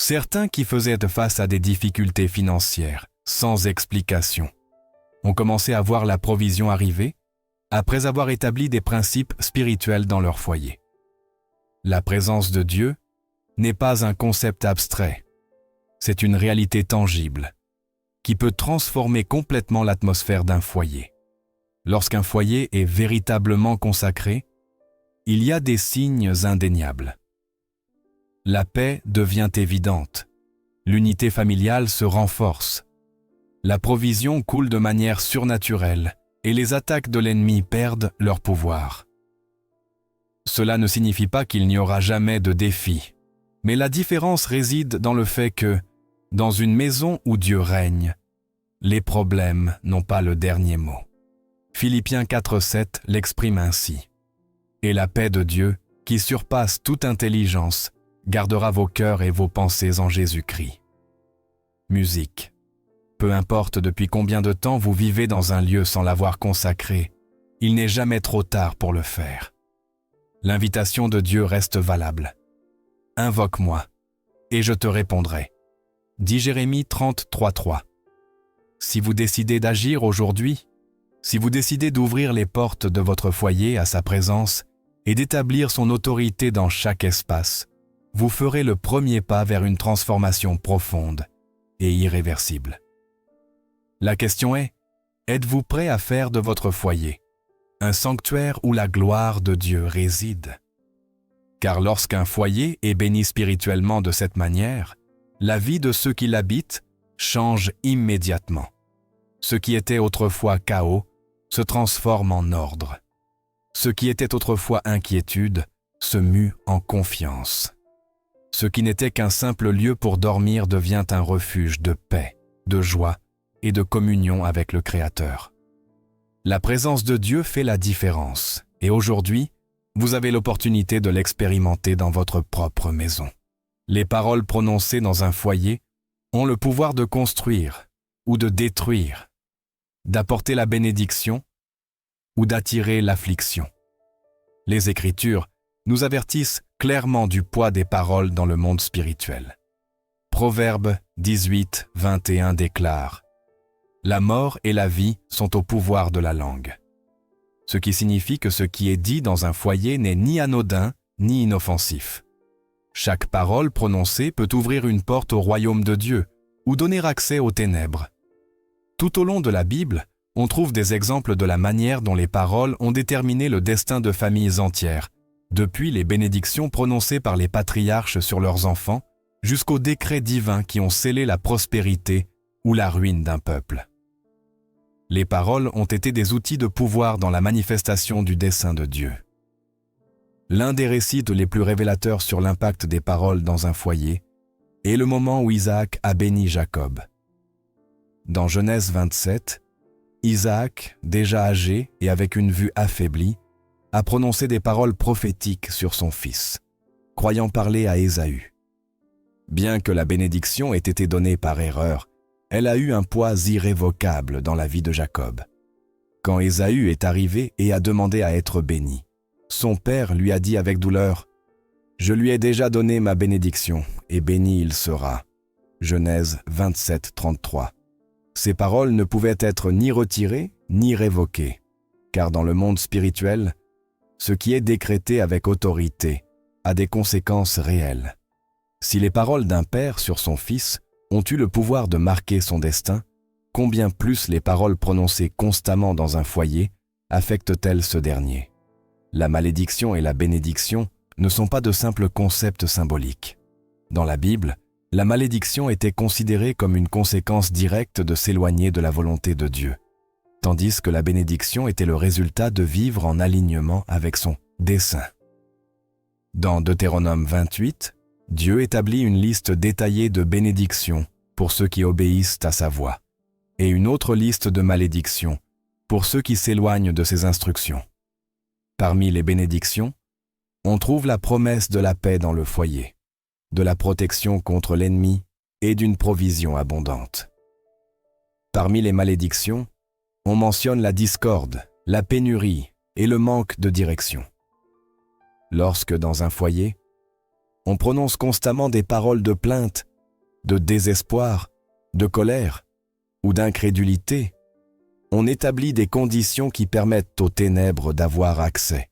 Certains qui faisaient face à des difficultés financières, sans explication, ont commencé à voir la provision arriver après avoir établi des principes spirituels dans leur foyer. La présence de Dieu n'est pas un concept abstrait, c'est une réalité tangible qui peut transformer complètement l'atmosphère d'un foyer. Lorsqu'un foyer est véritablement consacré, il y a des signes indéniables. La paix devient évidente, l'unité familiale se renforce, la provision coule de manière surnaturelle et les attaques de l'ennemi perdent leur pouvoir. Cela ne signifie pas qu'il n'y aura jamais de défis, mais la différence réside dans le fait que, dans une maison où Dieu règne, les problèmes n'ont pas le dernier mot. Philippiens 4,7 l'exprime ainsi. « Et la paix de Dieu, qui surpasse toute intelligence, gardera vos cœurs et vos pensées en Jésus-Christ. » Musique. Peu importe depuis combien de temps vous vivez dans un lieu sans l'avoir consacré, il n'est jamais trop tard pour le faire. L'invitation de Dieu reste valable. « Invoque-moi, et je te répondrai. » dit Jérémie 33,3. Si vous décidez d'agir aujourd'hui, si vous décidez d'ouvrir les portes de votre foyer à sa présence et d'établir son autorité dans chaque espace, vous ferez le premier pas vers une transformation profonde et irréversible. La question est, êtes-vous prêt à faire de votre foyer un sanctuaire où la gloire de Dieu réside? Car lorsqu'un foyer est béni spirituellement de cette manière, la vie de ceux qui l'habitent change immédiatement. Ce qui était autrefois chaos se transforme en ordre. Ce qui était autrefois inquiétude se mue en confiance. Ce qui n'était qu'un simple lieu pour dormir devient un refuge de paix, de joie et de communion avec le Créateur. La présence de Dieu fait la différence et aujourd'hui, vous avez l'opportunité de l'expérimenter dans votre propre maison. Les paroles prononcées dans un foyer ont le pouvoir de construire ou de détruire, d'apporter la bénédiction ou d'attirer l'affliction. Les Écritures nous avertissent clairement du poids des paroles dans le monde spirituel. Proverbe 18, 21 déclare « La mort et la vie sont au pouvoir de la langue », ce qui signifie que ce qui est dit dans un foyer n'est ni anodin ni inoffensif. Chaque parole prononcée peut ouvrir une porte au royaume de Dieu ou donner accès aux ténèbres. Tout au long de la Bible, on trouve des exemples de la manière dont les paroles ont déterminé le destin de familles entières, depuis les bénédictions prononcées par les patriarches sur leurs enfants, jusqu'aux décrets divins qui ont scellé la prospérité ou la ruine d'un peuple. Les paroles ont été des outils de pouvoir dans la manifestation du dessein de Dieu. L'un des récits les plus révélateurs sur l'impact des paroles dans un foyer est le moment où Isaac a béni Jacob. Dans Genèse 27, Isaac, déjà âgé et avec une vue affaiblie, a prononcé des paroles prophétiques sur son fils, croyant parler à Ésaü. Bien que la bénédiction ait été donnée par erreur, elle a eu un poids irrévocable dans la vie de Jacob. Quand Ésaü est arrivé et a demandé à être béni, son père lui a dit avec douleur « Je lui ai déjà donné ma bénédiction, et béni il sera. » Genèse 27, 33. Ces paroles ne pouvaient être ni retirées ni révoquées, car dans le monde spirituel, ce qui est décrété avec autorité a des conséquences réelles. Si les paroles d'un père sur son fils ont eu le pouvoir de marquer son destin, combien plus les paroles prononcées constamment dans un foyer affectent-elles ce dernier? La malédiction et la bénédiction ne sont pas de simples concepts symboliques. Dans la Bible, la malédiction était considérée comme une conséquence directe de s'éloigner de la volonté de Dieu, tandis que la bénédiction était le résultat de vivre en alignement avec son dessein. Dans Deutéronome 28, Dieu établit une liste détaillée de bénédictions pour ceux qui obéissent à sa voix, et une autre liste de malédictions pour ceux qui s'éloignent de ses instructions. Parmi les bénédictions, on trouve la promesse de la paix dans le foyer, de la protection contre l'ennemi et d'une provision abondante. Parmi les malédictions, on mentionne la discorde, la pénurie et le manque de direction. Lorsque dans un foyer, on prononce constamment des paroles de plainte de désespoir, de colère ou d'incrédulité, on établit des conditions qui permettent aux ténèbres d'avoir accès.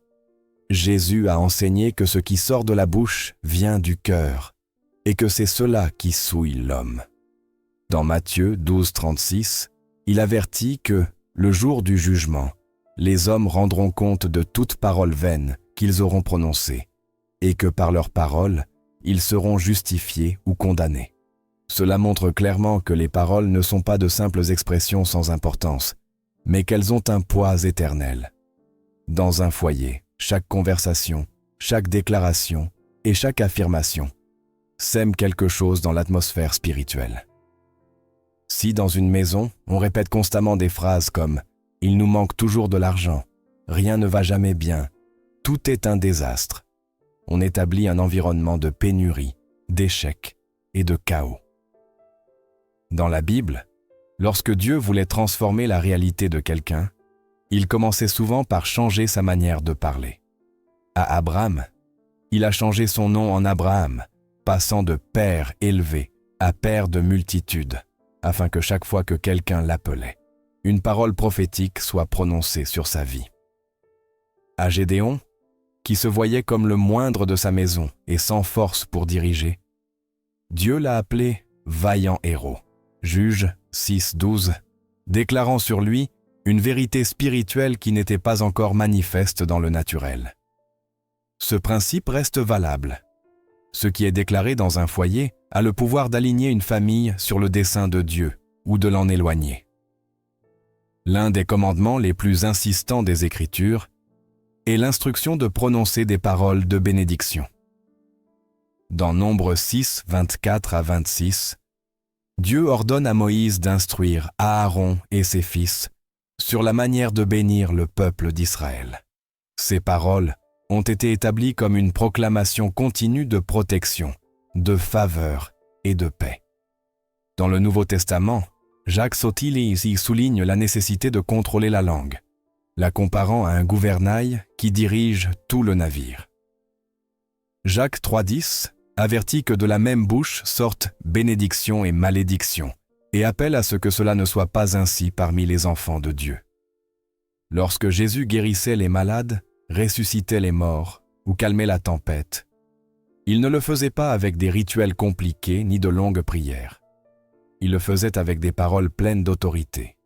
Jésus a enseigné que ce qui sort de la bouche vient du cœur et que c'est cela qui souille l'homme. Dans Matthieu 12:36, il avertit que, le jour du jugement, les hommes rendront compte de toute parole vaine qu'ils auront prononcée et que par leurs paroles, ils seront justifiés ou condamnés. Cela montre clairement que les paroles ne sont pas de simples expressions sans importance, mais qu'elles ont un poids éternel. Dans un foyer, chaque conversation, chaque déclaration et chaque affirmation sème quelque chose dans l'atmosphère spirituelle. Si dans une maison, on répète constamment des phrases comme « il nous manque toujours de l'argent »,« rien ne va jamais bien »,« tout est un désastre », on établit un environnement de pénurie, d'échec et de chaos. Dans la Bible, lorsque Dieu voulait transformer la réalité de quelqu'un, il commençait souvent par changer sa manière de parler. À Abraham, il a changé son nom en Abraham, passant de père élevé à père de multitudes, afin que chaque fois que quelqu'un l'appelait, une parole prophétique soit prononcée sur sa vie. À Gédéon, qui se voyait comme le moindre de sa maison et sans force pour diriger, Dieu l'a appelé « vaillant héros ». Juge 6:12, déclarant sur lui une vérité spirituelle qui n'était pas encore manifeste dans le naturel. Ce principe reste valable. Ce qui est déclaré dans un foyer a le pouvoir d'aligner une famille sur le dessein de Dieu ou de l'en éloigner. L'un des commandements les plus insistants des Écritures est l'instruction de prononcer des paroles de bénédiction. Dans Nombre 6, 24 à 26, Dieu ordonne à Moïse d'instruire Aaron et ses fils sur la manière de bénir le peuple d'Israël. Ces paroles ont été établies comme une proclamation continue de protection, de faveur et de paix. Dans le Nouveau Testament, Jacques Sottile souligne la nécessité de contrôler la langue, la comparant à un gouvernail qui dirige tout le navire. Jacques 3:10 avertit que de la même bouche sortent bénédiction et malédiction, et appelle à ce que cela ne soit pas ainsi parmi les enfants de Dieu. Lorsque Jésus guérissait les malades, ressuscitait les morts ou calmait la tempête, il ne le faisait pas avec des rituels compliqués ni de longues prières. Il le faisait avec des paroles pleines d'autorité.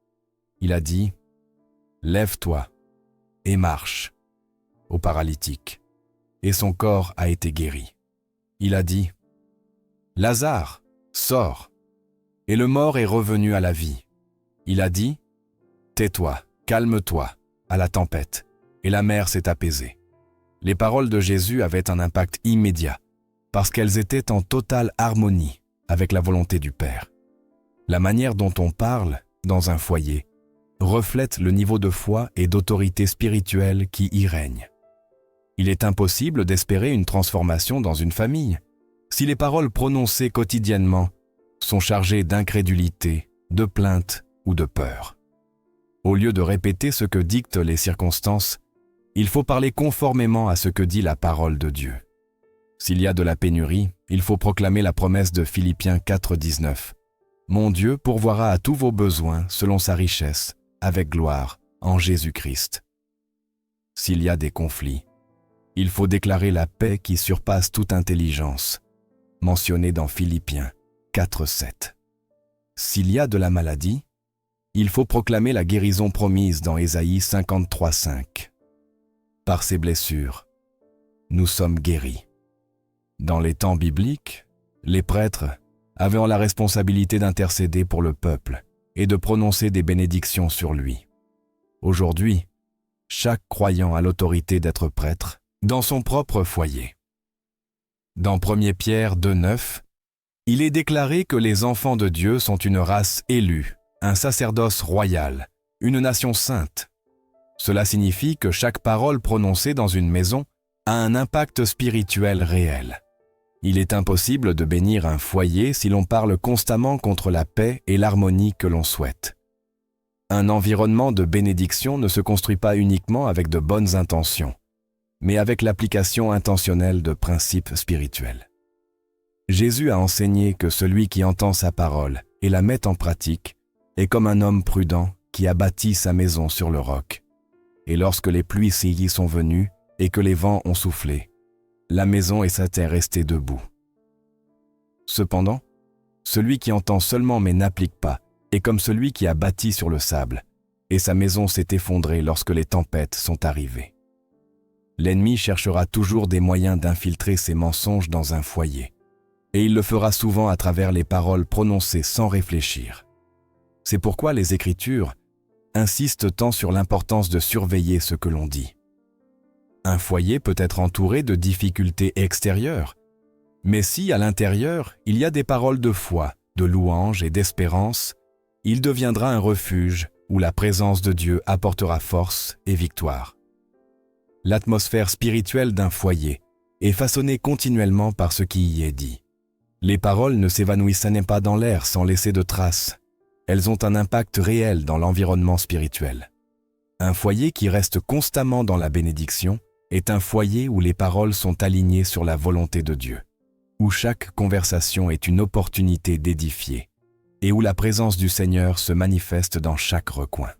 Il a dit « Lève-toi et marche » au paralytique, et son corps a été guéri. Il a dit « Lazare, sors » et le mort est revenu à la vie. Il a dit « Tais-toi, calme-toi » à la tempête, et la mer s'est apaisée. Les paroles de Jésus avaient un impact immédiat, parce qu'elles étaient en totale harmonie avec la volonté du Père. La manière dont on parle, dans un foyer, reflète le niveau de foi et d'autorité spirituelle qui y règne. Il est impossible d'espérer une transformation dans une famille si les paroles prononcées quotidiennement sont chargées d'incrédulité, de plainte ou de peur. Au lieu de répéter ce que dictent les circonstances, il faut parler conformément à ce que dit la parole de Dieu. S'il y a de la pénurie, il faut proclamer la promesse de Philippiens 4:19. « Mon Dieu pourvoira à tous vos besoins selon sa richesse, avec gloire, en Jésus-Christ. » S'il y a des conflits, il faut déclarer la paix qui surpasse toute intelligence, mentionnée dans Philippiens 4:7. S'il y a de la maladie, il faut proclamer la guérison promise dans Ésaïe 53:5. Par ses blessures, nous sommes guéris. Dans les temps bibliques, les prêtres avaient la responsabilité d'intercéder pour le peuple et de prononcer des bénédictions sur lui. Aujourd'hui, chaque croyant a l'autorité d'être prêtre dans son propre foyer. Dans 1 Pierre 2:9, il est déclaré que les enfants de Dieu sont une race élue, un sacerdoce royal, une nation sainte. Cela signifie que chaque parole prononcée dans une maison a un impact spirituel réel. Il est impossible de bénir un foyer si l'on parle constamment contre la paix et l'harmonie que l'on souhaite. Un environnement de bénédiction ne se construit pas uniquement avec de bonnes intentions, mais avec l'application intentionnelle de principes spirituels. Jésus a enseigné que celui qui entend sa parole et la met en pratique est comme un homme prudent qui a bâti sa maison sur le roc. Et lorsque les pluies y sont venues et que les vents ont soufflé, la maison et sa terre restaient debout. Cependant, celui qui entend seulement mais n'applique pas est comme celui qui a bâti sur le sable, et sa maison s'est effondrée lorsque les tempêtes sont arrivées. L'ennemi cherchera toujours des moyens d'infiltrer ses mensonges dans un foyer, et il le fera souvent à travers les paroles prononcées sans réfléchir. C'est pourquoi les Écritures insistent tant sur l'importance de surveiller ce que l'on dit. Un foyer peut être entouré de difficultés extérieures, mais si à l'intérieur il y a des paroles de foi, de louange et d'espérance, il deviendra un refuge où la présence de Dieu apportera force et victoire. L'atmosphère spirituelle d'un foyer est façonnée continuellement par ce qui y est dit. Les paroles ne s'évanouissent pas dans l'air sans laisser de traces. Elles ont un impact réel dans l'environnement spirituel. Un foyer qui reste constamment dans la bénédiction est un foyer où les paroles sont alignées sur la volonté de Dieu, où chaque conversation est une opportunité d'édifier et où la présence du Seigneur se manifeste dans chaque recoin.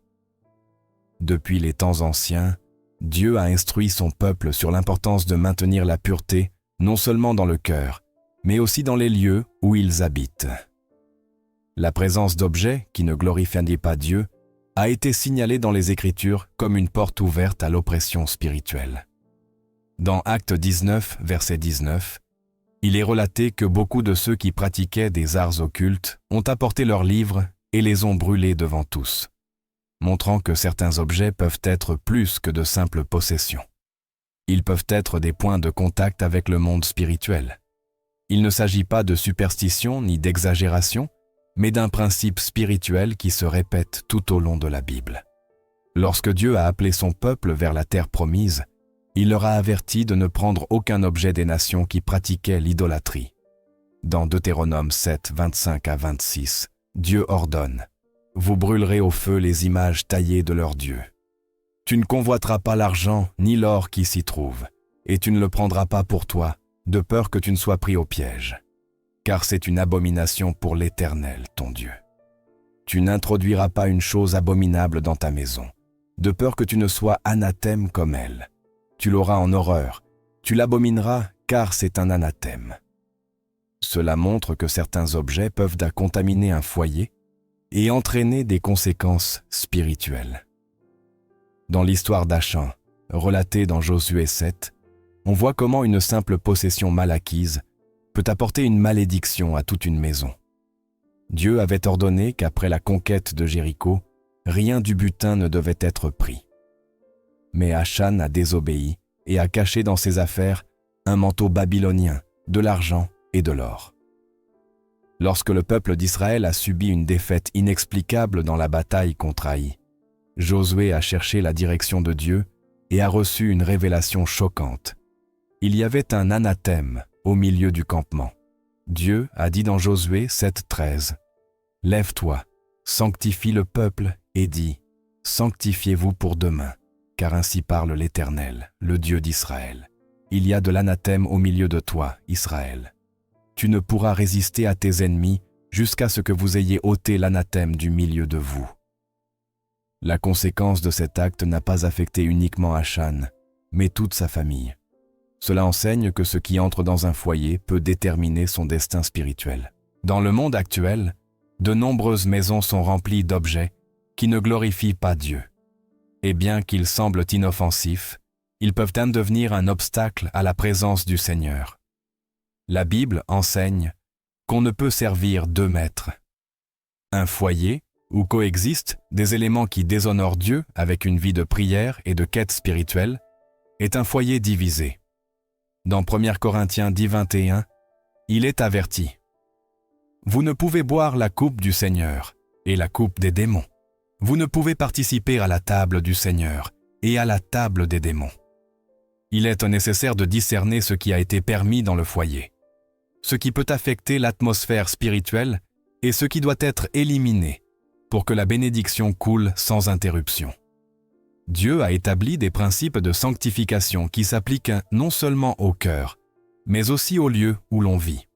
Depuis les temps anciens, Dieu a instruit son peuple sur l'importance de maintenir la pureté non seulement dans le cœur, mais aussi dans les lieux où ils habitent. La présence d'objets qui ne glorifient pas Dieu a été signalée dans les Écritures comme une porte ouverte à l'oppression spirituelle. Dans Actes 19, verset 19, il est relaté que beaucoup de ceux qui pratiquaient des arts occultes ont apporté leurs livres et les ont brûlés devant tous, montrant que certains objets peuvent être plus que de simples possessions. Ils peuvent être des points de contact avec le monde spirituel. Il ne s'agit pas de superstition ni d'exagération, mais d'un principe spirituel qui se répète tout au long de la Bible. Lorsque Dieu a appelé son peuple vers la terre promise, il leur a averti de ne prendre aucun objet des nations qui pratiquaient l'idolâtrie. Dans Deutéronome 7, 25 à 26, Dieu ordonne « Vous brûlerez au feu les images taillées de leurs dieux. Tu ne convoiteras pas l'argent ni l'or qui s'y trouve, et tu ne le prendras pas pour toi, de peur que tu ne sois pris au piège. Car c'est une abomination pour l'Éternel, ton Dieu. Tu n'introduiras pas une chose abominable dans ta maison, de peur que tu ne sois anathème comme elle. Tu l'auras en horreur, tu l'abomineras, car c'est un anathème. » Cela montre que certains objets peuvent contaminer un foyer et entraîner des conséquences spirituelles. Dans l'histoire d'Achan, relatée dans Josué 7, on voit comment une simple possession mal acquise peut apporter une malédiction à toute une maison. Dieu avait ordonné qu'après la conquête de Jéricho, rien du butin ne devait être pris. Mais Achan a désobéi et a caché dans ses affaires un manteau babylonien, de l'argent et de l'or. Lorsque le peuple d'Israël a subi une défaite inexplicable dans la bataille contre Haï, Josué a cherché la direction de Dieu et a reçu une révélation choquante. Il y avait un anathème au milieu du campement. Dieu a dit dans Josué 7,13 « Lève-toi, sanctifie le peuple et dis « Sanctifiez-vous pour demain, car ainsi parle l'Éternel, le Dieu d'Israël. Il y a de l'anathème au milieu de toi, Israël. Tu ne pourras résister à tes ennemis jusqu'à ce que vous ayez ôté l'anathème du milieu de vous. » La conséquence de cet acte n'a pas affecté uniquement Achan, mais toute sa famille. Cela enseigne que ce qui entre dans un foyer peut déterminer son destin spirituel. Dans le monde actuel, de nombreuses maisons sont remplies d'objets qui ne glorifient pas Dieu. Et bien qu'ils semblent inoffensifs, ils peuvent devenir un obstacle à la présence du Seigneur. La Bible enseigne qu'on ne peut servir deux maîtres. Un foyer où coexistent des éléments qui déshonorent Dieu avec une vie de prière et de quête spirituelle est un foyer divisé. Dans 1 Corinthiens 10, 21, il est averti. « Vous ne pouvez boire la coupe du Seigneur et la coupe des démons. Vous ne pouvez participer à la table du Seigneur et à la table des démons. » Il est nécessaire de discerner ce qui a été permis dans le foyer, ce qui peut affecter l'atmosphère spirituelle et ce qui doit être éliminé pour que la bénédiction coule sans interruption. Dieu a établi des principes de sanctification qui s'appliquent non seulement au cœur, mais aussi au lieu où l'on vit.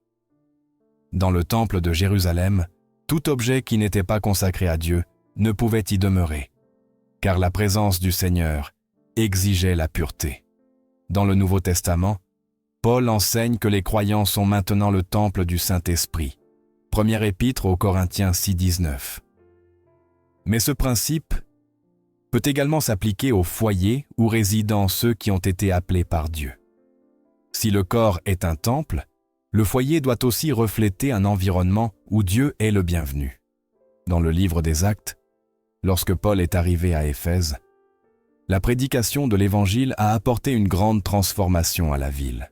Dans le temple de Jérusalem, tout objet qui n'était pas consacré à Dieu ne pouvait y demeurer, car la présence du Seigneur exigeait la pureté. Dans le Nouveau Testament, Paul enseigne que les croyants sont maintenant le temple du Saint-Esprit. Première épître aux Corinthiens 6,19. Mais ce principe peut également s'appliquer au foyer où résident ceux qui ont été appelés par Dieu. Si le corps est un temple, le foyer doit aussi refléter un environnement où Dieu est le bienvenu. Dans le livre des Actes, lorsque Paul est arrivé à Éphèse, la prédication de l'Évangile a apporté une grande transformation à la ville.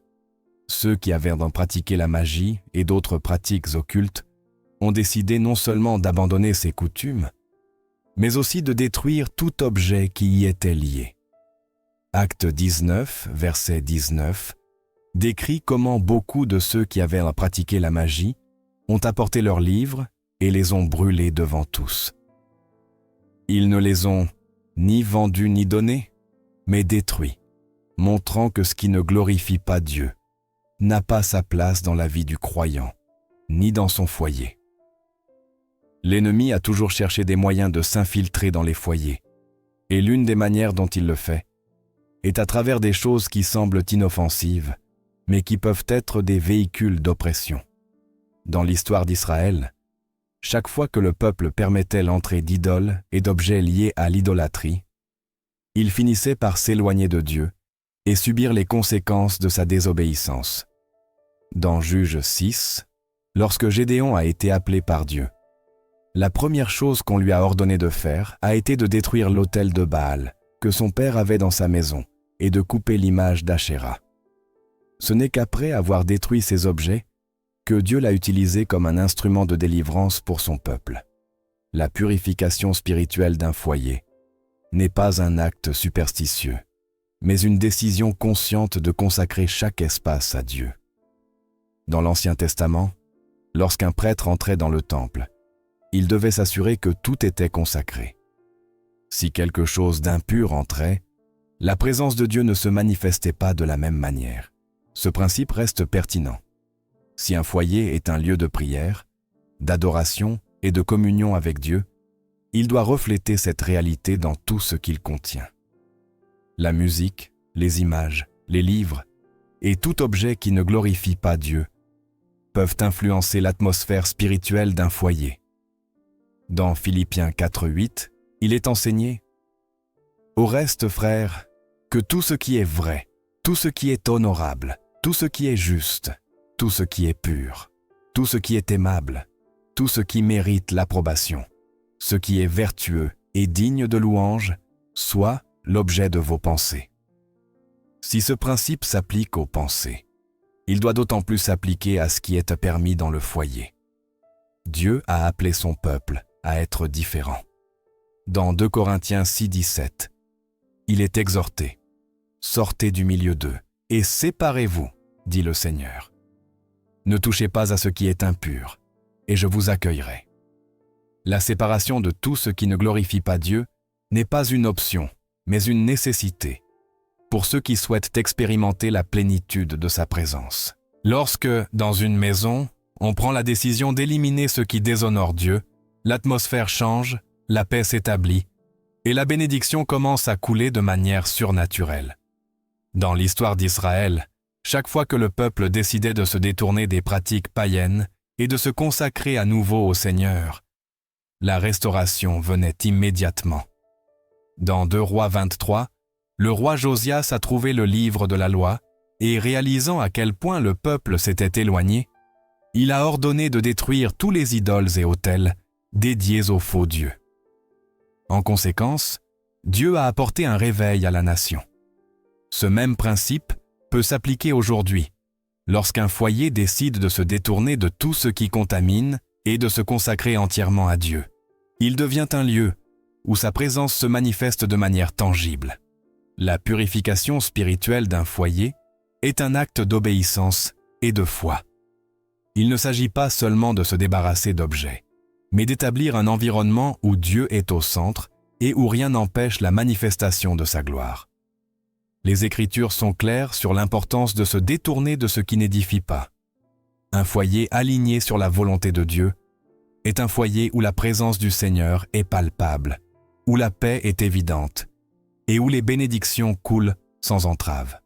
Ceux qui avaient pratiqué la magie et d'autres pratiques occultes ont décidé non seulement d'abandonner ces coutumes, mais aussi de détruire tout objet qui y était lié. Acte 19, verset 19, décrit comment beaucoup de ceux qui avaient pratiqué la magie ont apporté leurs livres et les ont brûlés devant tous. Ils ne les ont ni vendus ni donnés, mais détruits, montrant que ce qui ne glorifie pas Dieu n'a pas sa place dans la vie du croyant, ni dans son foyer. L'ennemi a toujours cherché des moyens de s'infiltrer dans les foyers, et l'une des manières dont il le fait est à travers des choses qui semblent inoffensives, mais qui peuvent être des véhicules d'oppression. Dans l'histoire d'Israël, chaque fois que le peuple permettait l'entrée d'idoles et d'objets liés à l'idolâtrie, il finissait par s'éloigner de Dieu et subir les conséquences de sa désobéissance. Dans Juges 6, lorsque Gédéon a été appelé par Dieu, la première chose qu'on lui a ordonné de faire a été de détruire l'autel de Baal que son père avait dans sa maison et de couper l'image d'Achéra. Ce n'est qu'après avoir détruit ces objets que Dieu l'a utilisé comme un instrument de délivrance pour son peuple. La purification spirituelle d'un foyer n'est pas un acte superstitieux, mais une décision consciente de consacrer chaque espace à Dieu. Dans l'Ancien Testament, lorsqu'un prêtre entrait dans le temple, il devait s'assurer que tout était consacré. Si quelque chose d'impur entrait, la présence de Dieu ne se manifestait pas de la même manière. Ce principe reste pertinent. Si un foyer est un lieu de prière, d'adoration et de communion avec Dieu, il doit refléter cette réalité dans tout ce qu'il contient. La musique, les images, les livres et tout objet qui ne glorifie pas Dieu peuvent influencer l'atmosphère spirituelle d'un foyer. Dans Philippiens 4,8, il est enseigné « Au reste, frères, que tout ce qui est vrai, tout ce qui est honorable, tout ce qui est juste, tout ce qui est pur, tout ce qui est aimable, tout ce qui mérite l'approbation, ce qui est vertueux et digne de louange, soit l'objet de vos pensées. » Si ce principe s'applique aux pensées, il doit d'autant plus s'appliquer à ce qui est permis dans le foyer. Dieu a appelé son peuple à être différent. Dans 2 Corinthiens 6,17, il est exhorté « Sortez du milieu d'eux et séparez-vous, dit le Seigneur. Ne touchez pas à ce qui est impur, et je vous accueillerai. » La séparation de tout ce qui ne glorifie pas Dieu n'est pas une option, mais une nécessité pour ceux qui souhaitent expérimenter la plénitude de sa présence. Lorsque, dans une maison, on prend la décision d'éliminer ce qui déshonore Dieu, l'atmosphère change, la paix s'établit, et la bénédiction commence à couler de manière surnaturelle. Dans l'histoire d'Israël, chaque fois que le peuple décidait de se détourner des pratiques païennes et de se consacrer à nouveau au Seigneur, la restauration venait immédiatement. Dans 2 Rois 23, le roi Josias a trouvé le livre de la loi et, réalisant à quel point le peuple s'était éloigné, il a ordonné de détruire tous les idoles et autels dédiés aux faux dieux. En conséquence, Dieu a apporté un réveil à la nation. Ce même principe peut s'appliquer aujourd'hui, lorsqu'un foyer décide de se détourner de tout ce qui contamine et de se consacrer entièrement à Dieu. Il devient un lieu où sa présence se manifeste de manière tangible. La purification spirituelle d'un foyer est un acte d'obéissance et de foi. Il ne s'agit pas seulement de se débarrasser d'objets, mais d'établir un environnement où Dieu est au centre et où rien n'empêche la manifestation de sa gloire. Les Écritures sont claires sur l'importance de se détourner de ce qui n'édifie pas. Un foyer aligné sur la volonté de Dieu est un foyer où la présence du Seigneur est palpable, où la paix est évidente et où les bénédictions coulent sans entrave.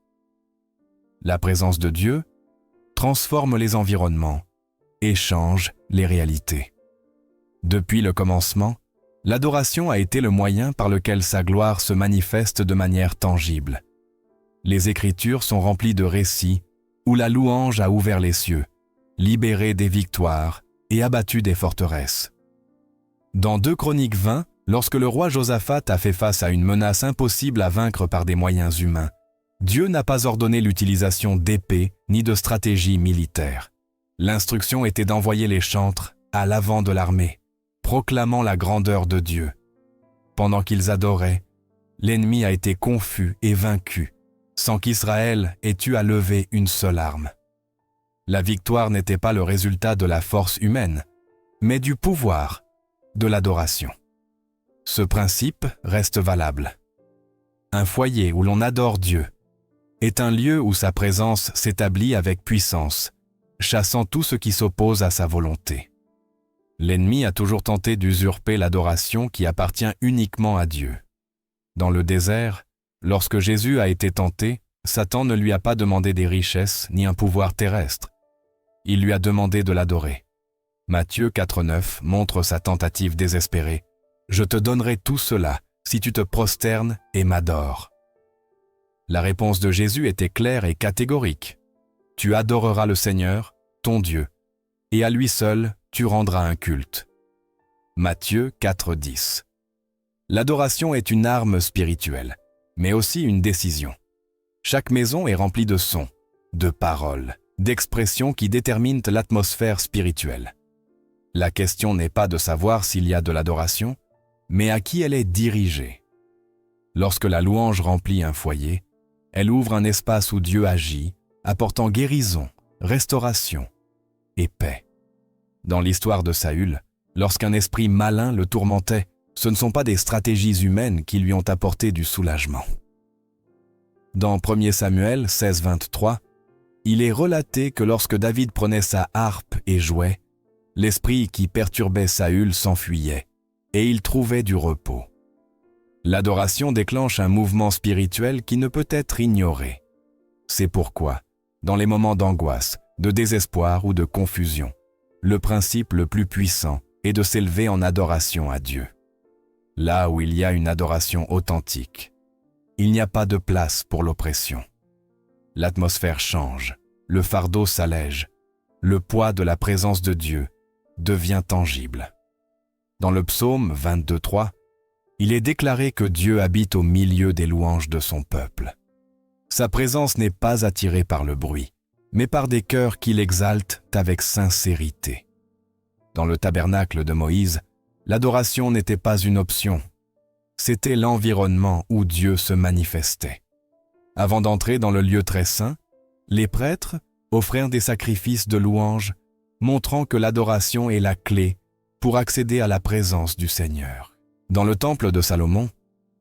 La présence de Dieu transforme les environnements et change les réalités. Depuis le commencement, l'adoration a été le moyen par lequel sa gloire se manifeste de manière tangible. Les Écritures sont remplies de récits où la louange a ouvert les cieux, libéré des victoires et abattu des forteresses. Dans 2 Chroniques 20, lorsque le roi Josaphat a fait face à une menace impossible à vaincre par des moyens humains, Dieu n'a pas ordonné l'utilisation d'épées ni de stratégies militaires. L'instruction était d'envoyer les chantres à l'avant de l'armée, proclamant la grandeur de Dieu. Pendant qu'ils adoraient, l'ennemi a été confus et vaincu, sans qu'Israël ait eu à lever une seule arme. La victoire n'était pas le résultat de la force humaine, mais du pouvoir de l'adoration. Ce principe reste valable. Un foyer où l'on adore Dieu est un lieu où sa présence s'établit avec puissance, chassant tout ce qui s'oppose à sa volonté. L'ennemi a toujours tenté d'usurper l'adoration qui appartient uniquement à Dieu. Dans le désert, lorsque Jésus a été tenté, Satan ne lui a pas demandé des richesses ni un pouvoir terrestre. Il lui a demandé de l'adorer. Matthieu 4,9 montre sa tentative désespérée. « Je te donnerai tout cela si tu te prosternes et m'adores. » La réponse de Jésus était claire et catégorique. « Tu adoreras le Seigneur, ton Dieu, et à lui seul tu rendras un culte. » Matthieu 4,10. L'adoration est une arme spirituelle, mais aussi une décision. Chaque maison est remplie de sons, de paroles, d'expressions qui déterminent l'atmosphère spirituelle. La question n'est pas de savoir s'il y a de l'adoration, mais à qui elle est dirigée. Lorsque la louange remplit un foyer, elle ouvre un espace où Dieu agit, apportant guérison, restauration et paix. Dans l'histoire de Saül, lorsqu'un esprit malin le tourmentait, ce ne sont pas des stratégies humaines qui lui ont apporté du soulagement. Dans 1 Samuel 16:23, il est relaté que lorsque David prenait sa harpe et jouait, l'esprit qui perturbait Saül s'enfuyait, et il trouvait du repos. L'adoration déclenche un mouvement spirituel qui ne peut être ignoré. C'est pourquoi, dans les moments d'angoisse, de désespoir ou de confusion, le principe le plus puissant est de s'élever en adoration à Dieu. Là où il y a une adoration authentique, il n'y a pas de place pour l'oppression. L'atmosphère change, le fardeau s'allège, le poids de la présence de Dieu devient tangible. Dans le psaume 22:3, il est déclaré que Dieu habite au milieu des louanges de son peuple. Sa présence n'est pas attirée par le bruit, mais par des cœurs qui l'exaltent avec sincérité. Dans le tabernacle de Moïse, l'adoration n'était pas une option, c'était l'environnement où Dieu se manifestait. Avant d'entrer dans le lieu très saint, les prêtres offrirent des sacrifices de louange, montrant que l'adoration est la clé pour accéder à la présence du Seigneur. Dans le temple de Salomon,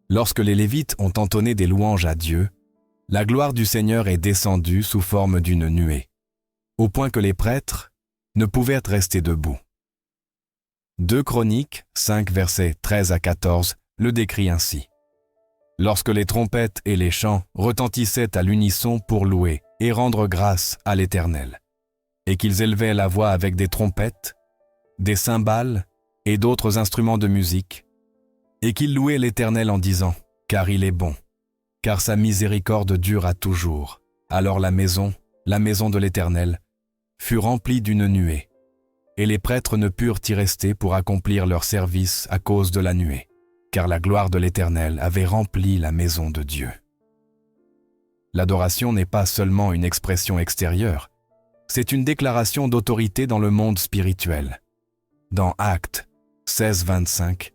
lorsque les Lévites ont entonné des louanges à Dieu, la gloire du Seigneur est descendue sous forme d'une nuée, au point que les prêtres ne pouvaient rester debout. 2 Chroniques 5 versets 13 à 14 le décrit ainsi. Lorsque les trompettes et les chants retentissaient à l'unisson pour louer et rendre grâce à l'Éternel, et qu'ils élevaient la voix avec des trompettes, des cymbales et d'autres instruments de musique, et qu'ils louaient l'Éternel en disant « Car il est bon, car sa miséricorde dure à toujours. » Alors la maison de l'Éternel, fut remplie d'une nuée, et les prêtres ne purent y rester pour accomplir leur service à cause de la nuée, car la gloire de l'Éternel avait rempli la maison de Dieu. L'adoration n'est pas seulement une expression extérieure, c'est une déclaration d'autorité dans le monde spirituel. Dans Actes 16:25,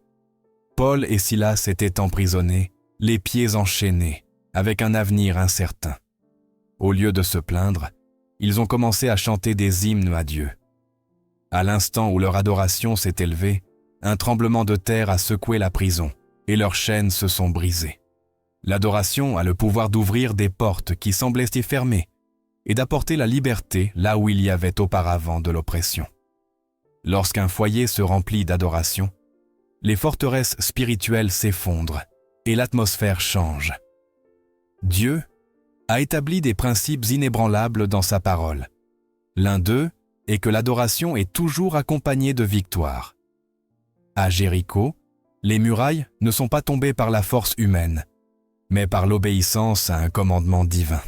Paul et Silas étaient emprisonnés, les pieds enchaînés, avec un avenir incertain. Au lieu de se plaindre, ils ont commencé à chanter des hymnes à Dieu. À l'instant où leur adoration s'est élevée, un tremblement de terre a secoué la prison, et leurs chaînes se sont brisées. L'adoration a le pouvoir d'ouvrir des portes qui semblaient y fermées, et d'apporter la liberté là où il y avait auparavant de l'oppression. Lorsqu'un foyer se remplit d'adoration, les forteresses spirituelles s'effondrent et l'atmosphère change. Dieu a établi des principes inébranlables dans sa parole. L'un d'eux est que l'adoration est toujours accompagnée de victoire. À Jéricho, les murailles ne sont pas tombées par la force humaine, mais par l'obéissance à un commandement divin.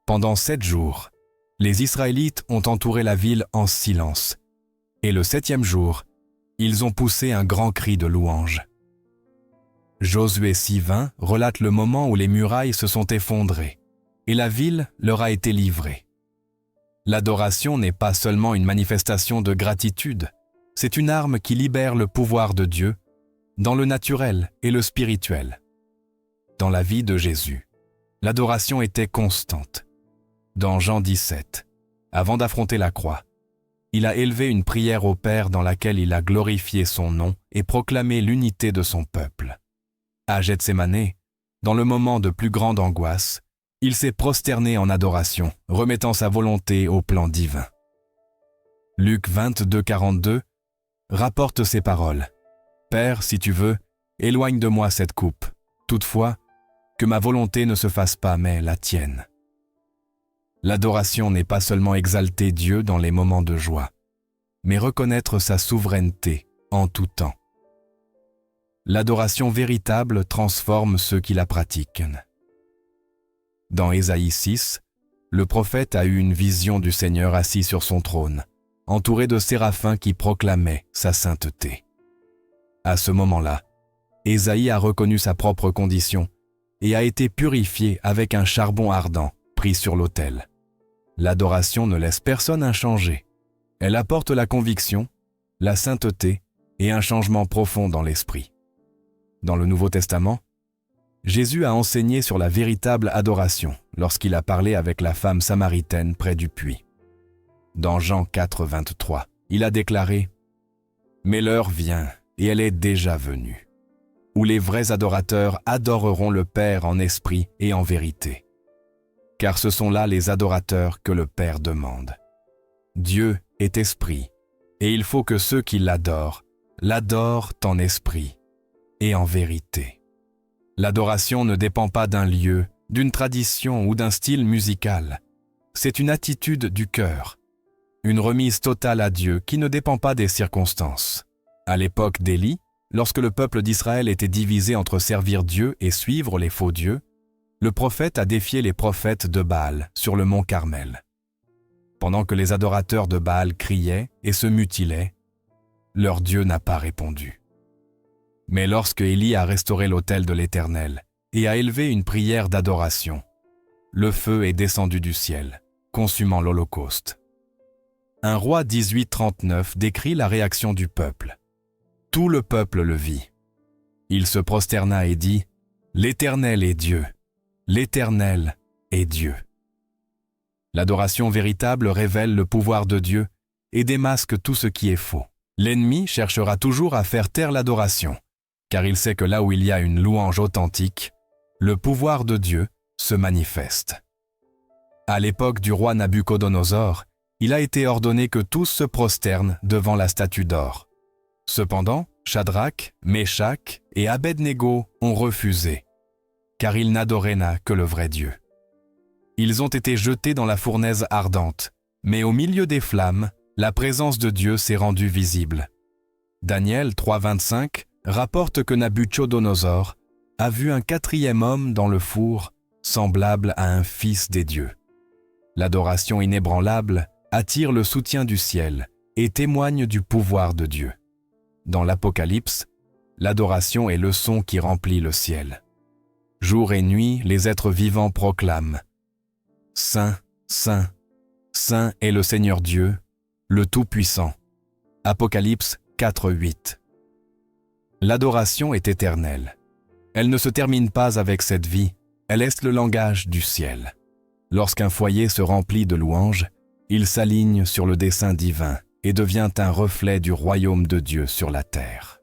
Pendant 7 jours, les Israélites ont entouré la ville en silence, et le 7e jour, ils ont poussé un grand cri de louange. Josué 6:20 relate le moment où les murailles se sont effondrées, et la ville leur a été livrée. L'adoration n'est pas seulement une manifestation de gratitude, c'est une arme qui libère le pouvoir de Dieu dans le naturel et le spirituel. Dans la vie de Jésus, l'adoration était constante. Dans Jean 17, avant d'affronter la croix, il a élevé une prière au Père dans laquelle il a glorifié son nom et proclamé l'unité de son peuple. À Gethsémane, dans le moment de plus grande angoisse, il s'est prosterné en adoration, remettant sa volonté au plan divin. Luc 22:42 rapporte ces paroles. « Père, si tu veux, éloigne de moi cette coupe. Toutefois, que ma volonté ne se fasse pas, mais la tienne. » L'adoration n'est pas seulement exalter Dieu dans les moments de joie, mais reconnaître sa souveraineté en tout temps. L'adoration véritable transforme ceux qui la pratiquent. Dans Ésaïe 6, le prophète a eu une vision du Seigneur assis sur son trône, entouré de séraphins qui proclamaient sa sainteté. À ce moment-là, Ésaïe a reconnu sa propre condition et a été purifié avec un charbon ardent pris sur l'autel. L'adoration ne laisse personne inchangé. Elle apporte la conviction, la sainteté et un changement profond dans l'esprit. Dans le Nouveau Testament, Jésus a enseigné sur la véritable adoration lorsqu'il a parlé avec la femme samaritaine près du puits. Dans Jean 4:23, il a déclaré « Mais l'heure vient, et elle est déjà venue, où les vrais adorateurs adoreront le Père en esprit et en vérité. Car ce sont là les adorateurs que le Père demande. Dieu est esprit, et il faut que ceux qui l'adorent en esprit et en vérité. » L'adoration ne dépend pas d'un lieu, d'une tradition ou d'un style musical. C'est une attitude du cœur, une remise totale à Dieu qui ne dépend pas des circonstances. À l'époque d'Élie, lorsque le peuple d'Israël était divisé entre servir Dieu et suivre les faux dieux, le prophète a défié les prophètes de Baal sur le mont Carmel. Pendant que les adorateurs de Baal criaient et se mutilaient, leur Dieu n'a pas répondu. Mais lorsque Élie a restauré l'autel de l'Éternel et a élevé une prière d'adoration, le feu est descendu du ciel, consumant l'Holocauste. 1 Roi 18:39 décrit la réaction du peuple. Tout le peuple le vit. Il se prosterna et dit « L'Éternel est Dieu, l'Éternel est Dieu. » L'adoration véritable révèle le pouvoir de Dieu et démasque tout ce qui est faux. L'ennemi cherchera toujours à faire taire l'adoration, car il sait que là où il y a une louange authentique, le pouvoir de Dieu se manifeste. À l'époque du roi Nabuchodonosor, il a été ordonné que tous se prosternent devant la statue d'or. Cependant, Shadrach, Méshach et Abed-Négo ont refusé, car ils n'adoraient que le vrai Dieu. Ils ont été jetés dans la fournaise ardente, mais au milieu des flammes, la présence de Dieu s'est rendue visible. Daniel 3:25 rapporte que Nabuchodonosor a vu un 4e homme dans le four, semblable à un fils des dieux. L'adoration inébranlable attire le soutien du ciel et témoigne du pouvoir de Dieu. Dans l'Apocalypse, l'adoration est le son qui remplit le ciel. Jour et nuit, les êtres vivants proclament « Saint, Saint, Saint est le Seigneur Dieu, le Tout-Puissant. » Apocalypse 4:8. L'adoration est éternelle. Elle ne se termine pas avec cette vie, elle est le langage du ciel. Lorsqu'un foyer se remplit de louanges, il s'aligne sur le dessein divin et devient un reflet du royaume de Dieu sur la terre.